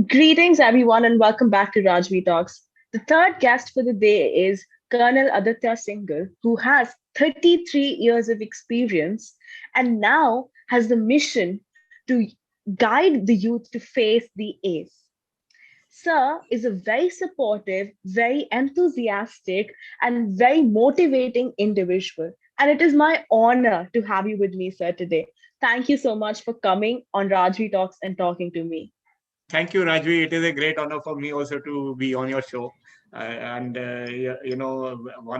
Greetings, everyone, and welcome back to Rajvi Talks. The third guest for the day is Colonel Aditya Singhal, who has 33 years of experience and now has the mission to guide the youth to face the ace. Sir is a very supportive, very enthusiastic, and very motivating individual. And it is my honor to have you with me, sir, today. Thank you so much for coming on Rajvi Talks and talking to me. Thank you, Rajvi. It is a great honor for me also to be on your show. One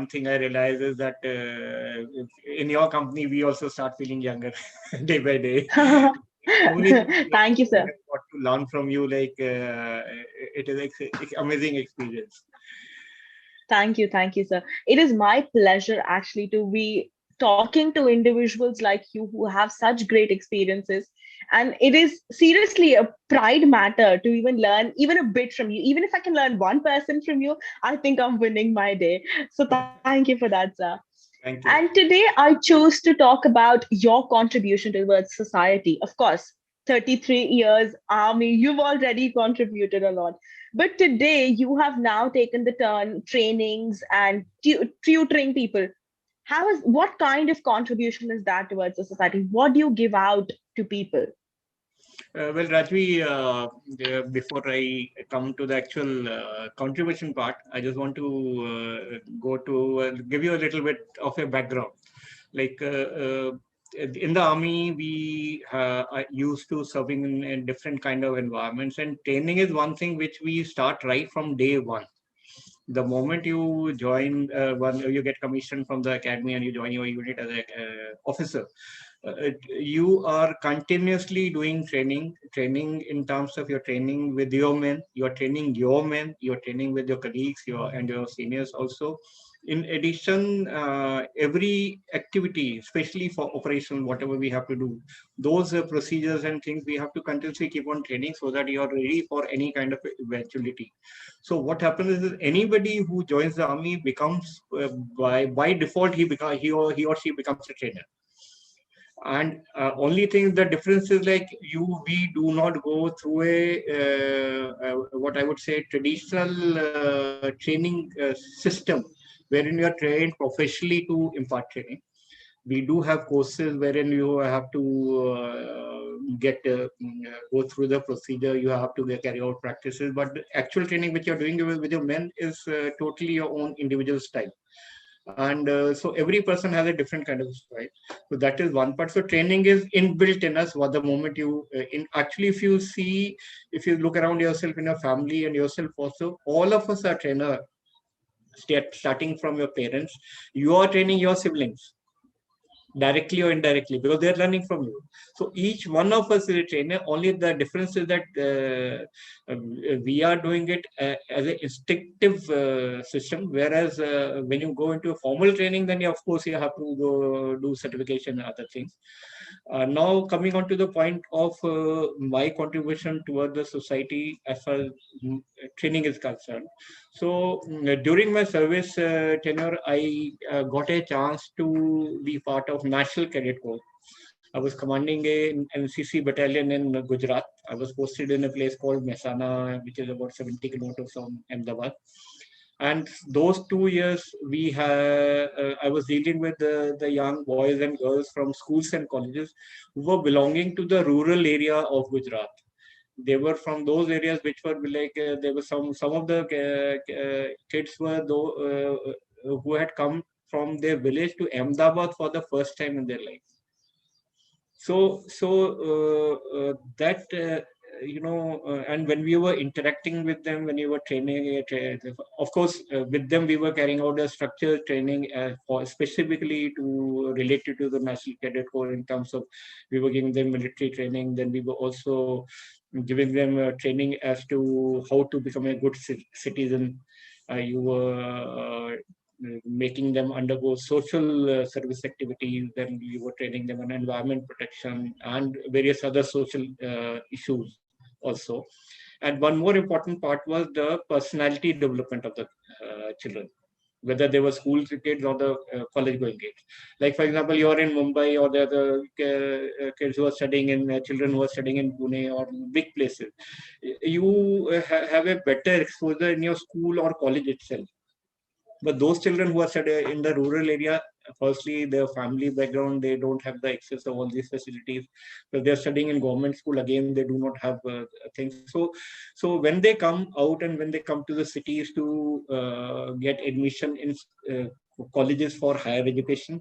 thing I realize is that in your company, we also start feeling younger day by day. So many things Thank you, I sir. have got to learn from you. It is an amazing experience. Thank you, sir. It is my pleasure actually to be talking to individuals like you who have such great experiences. And it is seriously a pride matter to even learn even a bit from you. Even if I can learn 1% from you, I think I'm winning my day. So thank you for that, sir. Thank And you. today I chose to talk about your contribution towards society. Of course, 33 years army, you've already contributed a lot. But today you have now taken the turn trainings and tutoring people. What kind of contribution is that towards the society? What do you give out to people? Rajvi, before I come to the actual contribution part, I just want to give you a little bit of a background. Like in the army, we are used to serving in different kind of environments, and training is one thing which we start right from day one. The moment you join, you get commissioned from the academy and you join your unit as an officer, you are continuously doing training in terms of your training with your men, you're training with your colleagues, and your seniors also. In addition, every activity, especially for operation, whatever we have to do, those procedures and things we have to continuously keep on training so that you are ready for any kind of eventuality. So what happens is that anybody who joins the army becomes by default he or she becomes a trainer. And only thing the difference is like we do not go through what I would say traditional training system wherein you are trained professionally to impart training. We do have courses wherein you have to go through the procedure, you have to carry out practices, but the actual training which you're doing with your men is totally your own individual style. And so every person has a different kind of style. So that is one part. So training is inbuilt in us. What the moment you actually, if you look around yourself in your family and yourself also, all of us are trainer. Starting from your parents, you are training your siblings directly or indirectly because they're learning from you. So each one of us is a trainer. Only the difference is that we are doing it as an instinctive system, whereas when you go into a formal training, then of course you have to go do certification and other things. Now coming on to the point of my contribution toward the society as far as training is concerned. So during my service tenure, I got a chance to be part of National Cadet Corps. I was commanding a NCC battalion in Gujarat. I was posted in a place called Mehsana, which is about 70 kilometers from Ahmedabad. And those 2 years, I was dealing with the young boys and girls from schools and colleges who were belonging to the rural area of Gujarat. They were from those areas which were like there were some of the kids were who had come from their village to Ahmedabad for the first time in their life. That and when we were interacting with them, when we were training, of course, with them we were carrying out a structured training for specifically to related to the National Cadet Corps in terms of we were giving them military training. Then we were also giving them training as to how to become a good citizen. You were making them undergo social service activities. Then we were training them on environment protection and various other social issues also. And one more important part was the personality development of the children. whether they were school kids or the college going kids. Like, for example, you are in Mumbai, or there are the kids who are studying in, children who are studying in Pune or big places. You have a better exposure in your school or college itself. But those children who are studying in the rural area, firstly, their family background, they don't have the access of all these facilities. If they're studying in government school, again, they do not have things. So when they come out and when they come to the cities to get admission in colleges for higher education,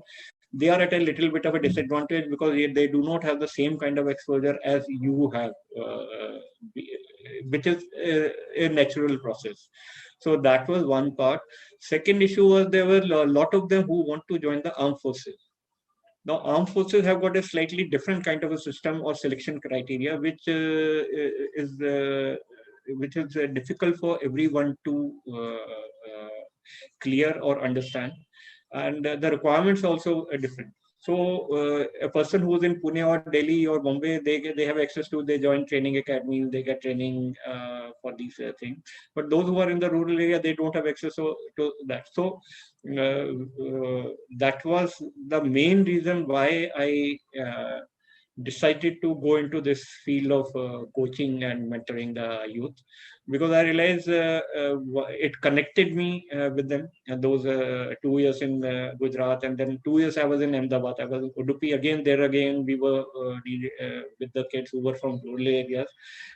they are at a little bit of a disadvantage because they do not have the same kind of exposure as you have, which is a natural process. So that was one part. Second issue was there were a lot of them who want to join the armed forces. Now, armed forces have got a slightly different kind of a system or selection criteria, which is difficult for everyone to clear or understand, and the requirements also are different. So a person who's in Pune or Delhi or Bombay, they have access to, they join training academies, they get training for these things. But those who are in the rural area, they don't have access to that. So that was the main reason why I decided to go into this field of coaching and mentoring the youth, because I realized it connected me with them. And those 2 years in Gujarat, and then 2 years I was in Ahmedabad. I was in Udupi again. There again, we were with the kids who were from rural areas.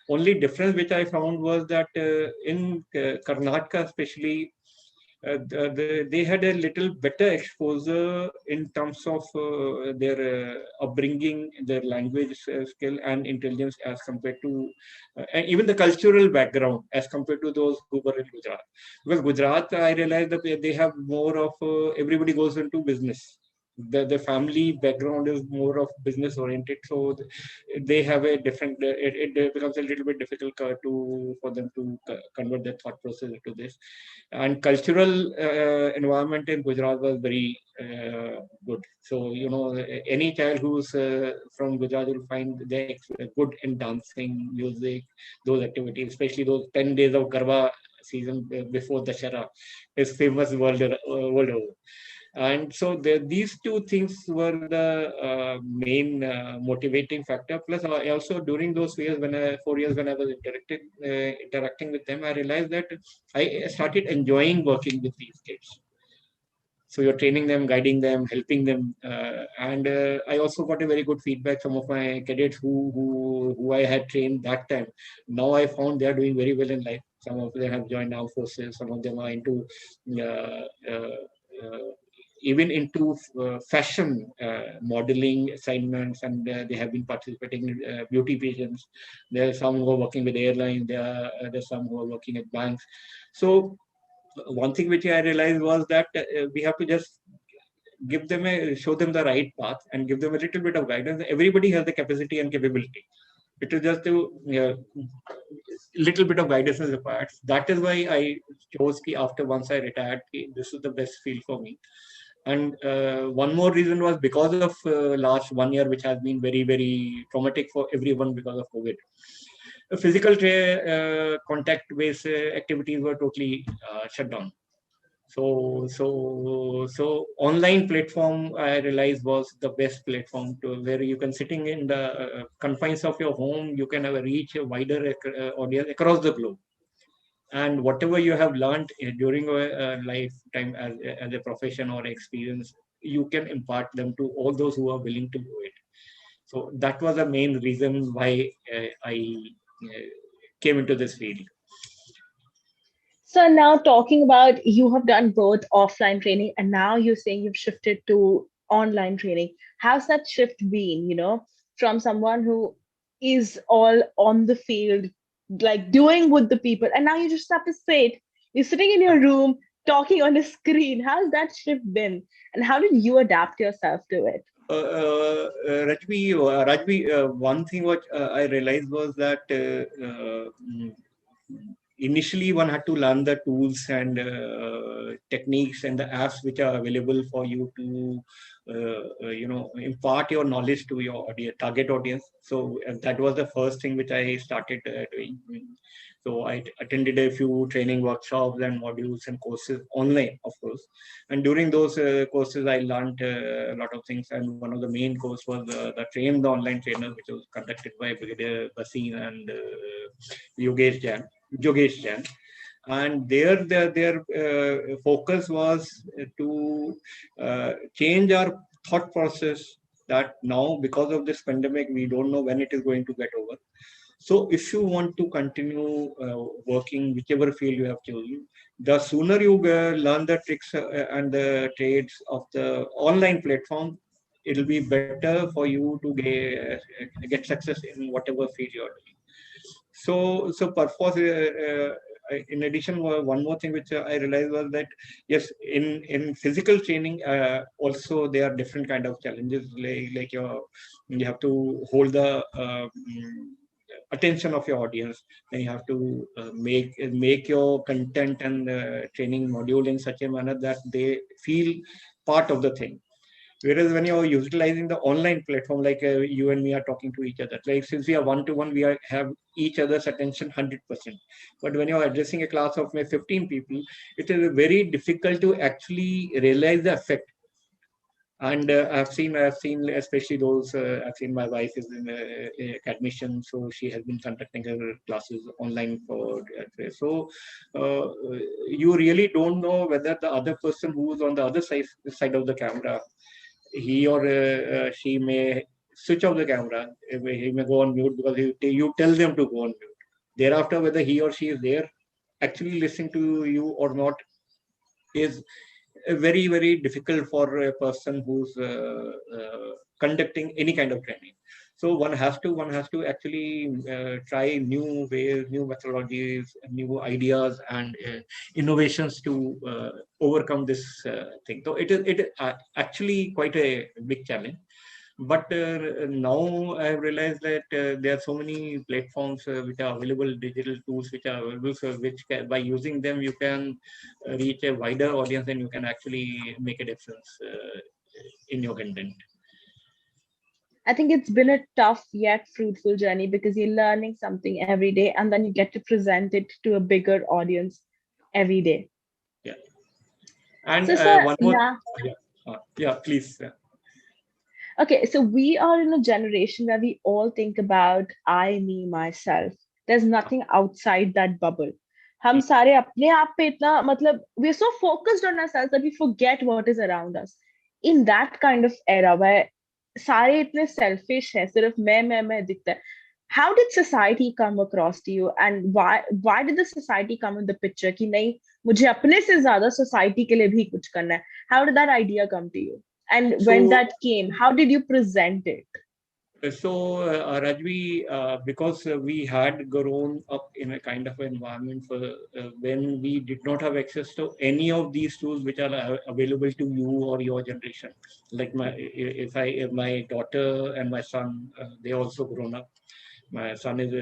Only difference which I found was that in Karnataka, especially, they had a little better exposure in terms of their upbringing, their language skill and intelligence as compared to, and even the cultural background as compared to those who were in Gujarat. Because Gujarat, I realized that they have more of everybody goes into business. The family background is more of business oriented, so they have a different. It becomes a little bit difficult for them to convert their thought process into this. And cultural environment in Gujarat was very good. So any child who's from Gujarat will find they good in dancing, music, those activities, especially those 10 days of Garba season before Dashera is famous world over. And so these two things were the main motivating factor. Plus, also during those 4 years when I was interacting with them, I realized that I started enjoying working with these kids. So you're training them, guiding them, helping them, and I also got a very good feedback. Some of my cadets who I had trained that time, now I found they are doing very well in life. Some of them have joined armed forces. Some of them are into uh, uh, uh, even into fashion modeling assignments, and they have been participating in beauty pageants. There are some who are working with airlines. There are some who are working at banks. So one thing which I realized was that we have to just show them the right path and give them a little bit of guidance. Everybody has the capacity and capability. It is just a little bit of guidance is required. That is why I chose after once I retired, this is the best field for me. And one more reason was because of last 1 year, which has been very, very traumatic for everyone because of COVID. Physical contact-based activities were totally shut down. So online platform I realized was the best platform to where you can sitting in the confines of your home, you can have a reach a wider audience across the globe. And whatever you have learned during your lifetime as a profession or experience, you can impart them to all those who are willing to do it. So that was the main reason why I came into this field. So now talking about you have done both offline training and now you're saying you've shifted to online training. How's that shift been, from someone who is all on the field, like doing with the people, and now you just have to sit, you're sitting in your room talking on a screen. How's that shift been? And how did you adapt yourself to it? Rajvi, one thing what I realized was that initially one had to learn the tools and techniques and the apps which are available for you to impart your knowledge to your audience, target audience. So that was the first thing which I started doing. So I attended a few training workshops and modules and courses online, of course. And during those courses, I learned a lot of things. And one of the main course was the Train the Online Trainer, which was conducted by Brigadier Basin and Yogesh Jain. Yogesh Jain. And their focus was to change our thought process, that now because of this pandemic we don't know when it is going to get over. So if you want to continue working whichever field you have chosen, the sooner you learn the tricks and the trades of the online platform, it'll be better for you to get success in whatever field you are doing. So purpose. In addition, one more thing which I realized was that yes, in physical training, also there are different kind of challenges. Like you have to hold the attention of your audience. Then you have to make your content and training module in such a manner that they feel part of the thing. Whereas when you're utilizing the online platform, like you and me are talking to each other, like since we are one-to-one, have each other's attention 100%. But when you're addressing a class of maybe 15 people, it is very difficult to actually realize the effect. And I've seen, especially those. I've seen my wife is in academician, so she has been conducting her classes online for. So you really don't know whether the other person who is on the other side of the camera, he or she may switch off the camera. He may go on mute because you tell them to go on mute. Thereafter, whether he or she is there actually listening to you or not is very, very difficult for a person who's conducting any kind of training. So one has to actually try new ways, new methodologies, new ideas, and innovations to overcome this thing. So it is actually quite a big challenge. But now I have realized that there are so many platforms which are available, digital tools which are available, so by using them you can reach a wider audience and you can actually make a difference in your content. I think it's been a tough yet fruitful journey because you're learning something every day and then you get to present it to a bigger audience every day. Yeah. And So, sir, one more. now, Yeah, please. okay, so we are in a generation where we all think about I, me, myself. There's nothing outside that bubble. हम सारे अपने आप पे इतना मतलब we're so focused on ourselves that we forget what is around us. In that kind of era where सारे इतने selfish है, सिर्फ मैं दिखता है. How did society come across to you, and why did the society come in the picture कि नहीं मुझे अपने से ज्यादा society के लिए भी कुछ करना है? How did that idea come to you? And when So that came, how did you present it? So, Rajvi, because we had grown up in a kind of environment for when we did not have access to any of these tools which are available to you or your generation. Like if my daughter and my son, they also grown up. My son is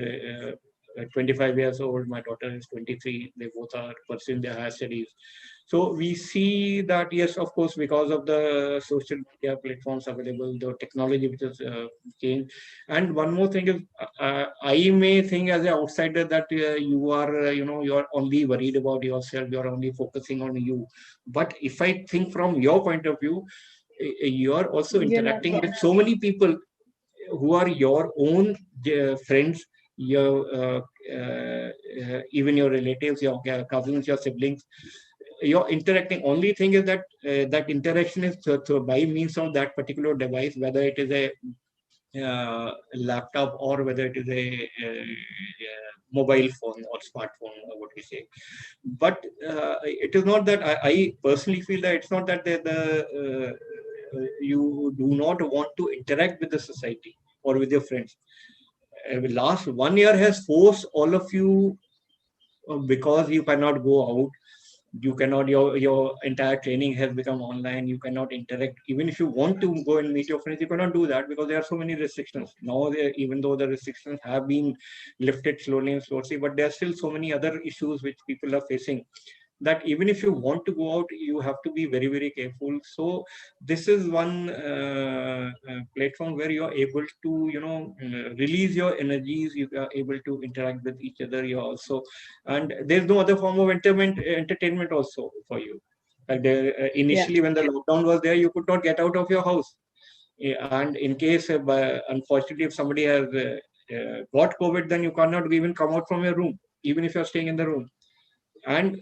25 years old. My daughter is 23. They both are pursuing their higher studies. So we see that, yes, of course, because of the social media platforms available, the technology which has changed. And one more thing is, I may think as an outsider that you are, you are only worried about yourself. You are only focusing on you. But if I think from your point of view, you are also You're not interacting with wrong. so many people who are your own friends, your even your relatives, your cousins, your siblings. You're interacting. Only thing is that that interaction is by means of that particular device, whether it is a laptop or whether it is a mobile phone or smartphone or what we say. But it is not that I personally feel that it's not that you do not want to interact with the society or with your friends. Last 1 year has forced all of you because you cannot go out. You cannot, your entire training has become online. You cannot interact. Even if you want to go and meet your friends, you cannot do that because there are so many restrictions. Now, even though the restrictions have been lifted slowly and slowly, but there are still so many other issues which people are facing, that even if you want to go out, you have to be very, very careful. So this is one platform where you are able to, release your energies. You are able to interact with each other. You also, and there's no other form of entertainment also for you. Like Yeah. initially when the lockdown was there, you could not get out of your house. And in case, unfortunately, if somebody has got COVID, then you cannot even come out from your room, even if you're staying in the room. And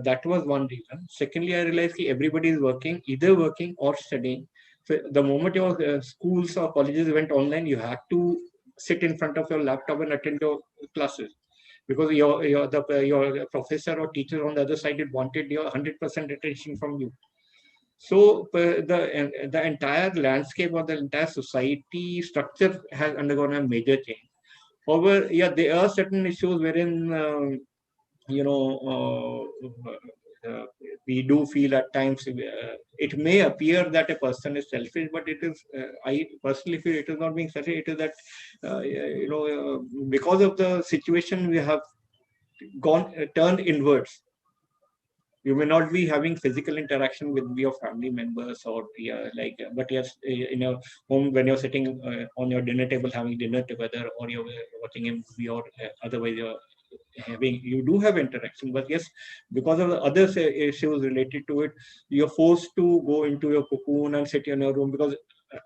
that was one reason. Secondly, I realized that everybody is working, either working or studying. So the moment your schools or colleges went online, you had to sit in front of your laptop and attend your classes, because your professor or teacher on the other side wanted your 100% attention from you. So the entire landscape or the entire society structure has undergone a major change. However, yeah, there are certain issues wherein you know, we do feel at times, it may appear that a person is selfish, but it is, I personally feel it is not being selfish. It is that, because of the situation, we have gone turned inwards. You may not be having physical interaction with your family members, or yeah, like, but yes, in your home, when you're sitting on your dinner table having dinner together, or you're watching a movie, or otherwise you're having, you do have interaction. But yes, because of the other issues related to it, you're forced to go into your cocoon and sit in your room. Because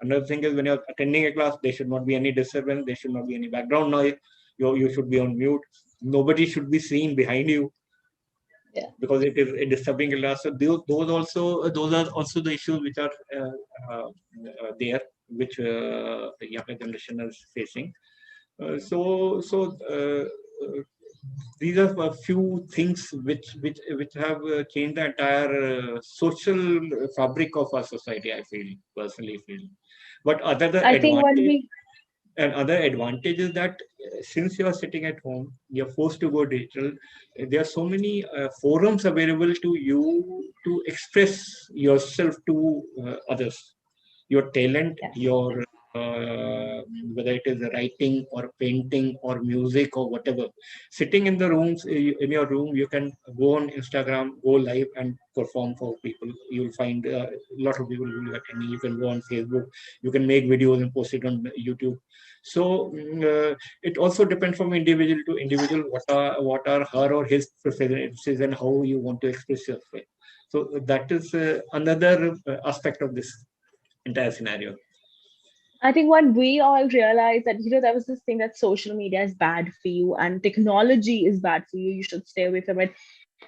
another thing is, when you're attending a class, there should not be any disturbance, there should not be any background noise. You should be on mute. Nobody should be seen behind you, Yeah. because it is a disturbing class. So those are also the issues which are there, which the younger generation is facing. These are a few things which have changed the entire social fabric of our society. I feel, personally feel. But I think when we other advantage is that since you are sitting at home, you're forced to go digital. There are so many forums available to you to express yourself to others, your talent, Yes. your whether it is writing or painting or music or whatever. Sitting in the rooms, in your room, you can go on Instagram, go live and perform for people. You'll find a lot of people will be attending. You can go on Facebook, you can make videos and post it on YouTube. So it also depends from individual to individual, what are her or his preferences and how you want to express yourself. So that is another aspect of this entire scenario. I think when we all realized that, there was this thing that social media is bad for you and technology is bad for you should stay away from it.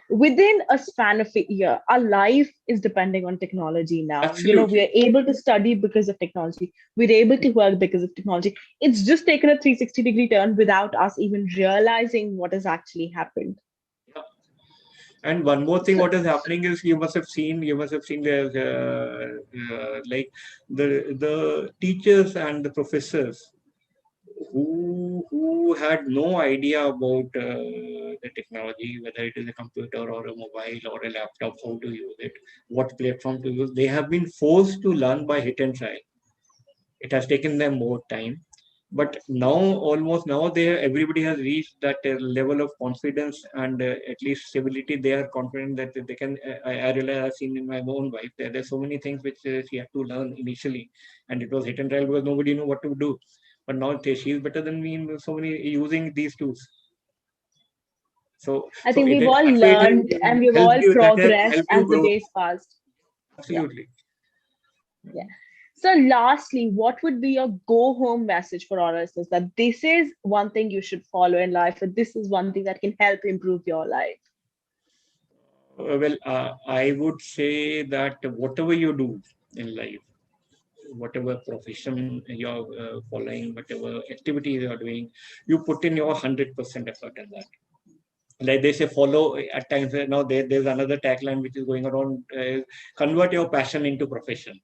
Within a span of a year, our life is depending on technology now. We Absolutely. are able to study because of technology. We're able to work because of technology. It's just taken a 360-degree turn without us even realizing what has actually happened. Yeah. And one more thing, So what is happening is, you must have seen there's like the teachers and the professors who had no idea about the technology, whether it is a computer or a mobile or a laptop, how to use it, what platform to use. They have been forced to learn by hit and try. It has taken them more time, but now, almost now, everybody has reached that level of confidence and at least stability. They are confident that they can. I realize, I've seen in my own wife, there's so many things which she had to learn initially, and it was hit and try because nobody knew what to do. But now she's better than me in so many using these tools. So, I so think it we've all that way it learned and we've helped all you. That has progressed helped you as the grow. days passed. Yeah. Absolutely. Yeah. So, lastly, what would be your go home message for our listeners, that this is one thing you should follow in life, or this is one thing that can help improve your life? Well, I would say that whatever you do in life, whatever profession you're following, whatever activities you're doing, you put in your 100% effort in that. Like they say, follow at times. Now there's another tagline which is going around: convert your passion into profession.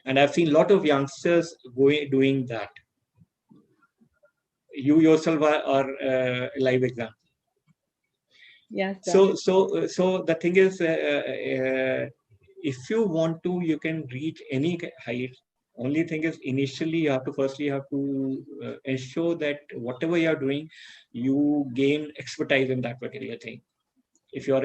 And I've seen a lot of youngsters doing that. You yourself are a live example. Yes, sir. So the thing is, if you want to, you can reach any height. Only thing is, initially you have to firstly you have to ensure that whatever you are doing, you gain expertise in that particular thing. If you're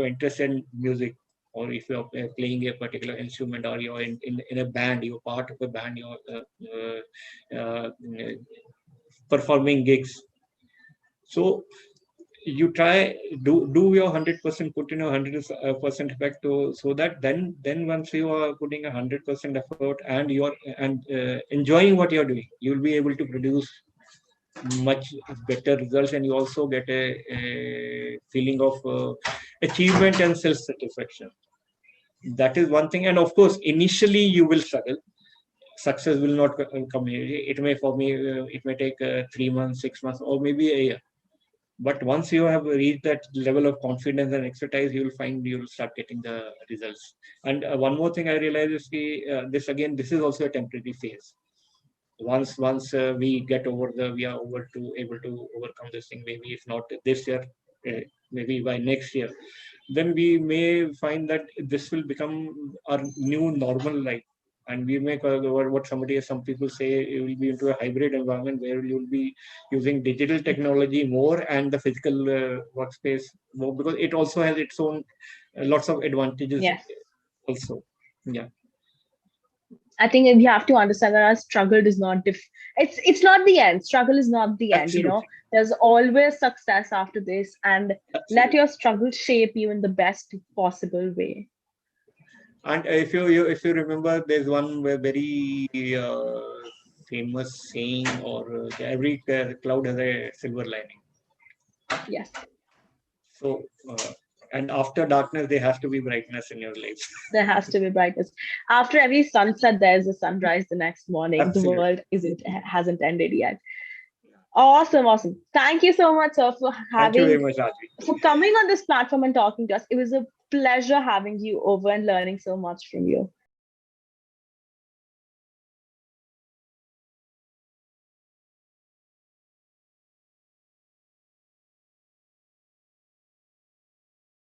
interested in music, or if you're playing a particular instrument, or you're in a band, you're part of a band, you're performing gigs. So you try do your 100%, put in your 100% effect so that then once you are putting 100% effort and enjoying what you're doing, you'll be able to produce much better results, and you also get a feeling of achievement and self-satisfaction. That is one thing. And of course, initially you will struggle. Success will not come immediately. It may, for me, it may take 3 months, 6 months, or maybe a year. But once you have reached that level of confidence and expertise, you will find you'll start getting the results. And one more thing I realize is this is also a temporary phase. Once we are able to overcome this thing. Maybe if not this year, maybe by next year, then we may find that this will become our new normal life. And we make some people say, you will be into a hybrid environment where you will be using digital technology more and the physical workspace more, because it also has its own lots of advantages Yes. also. Yeah, I think we have to understand that our struggle does not it's not the end. Struggle is not the end, you know. absolutely, There's always success after this, and let absolutely. your struggle shape you in the best possible way. And if you remember, there's one very famous saying, or every cloud has a silver lining. Yes. So, and after darkness, there has to be brightness in your life. There has to be brightness. After every sunset, there's a sunrise the next morning. The Absolutely. world isn't hasn't ended yet. Awesome, awesome. Thank you so much, sir, Thank you very much, Rajvi. for coming on this platform and talking to us. It was a pleasure having you over and learning so much from you.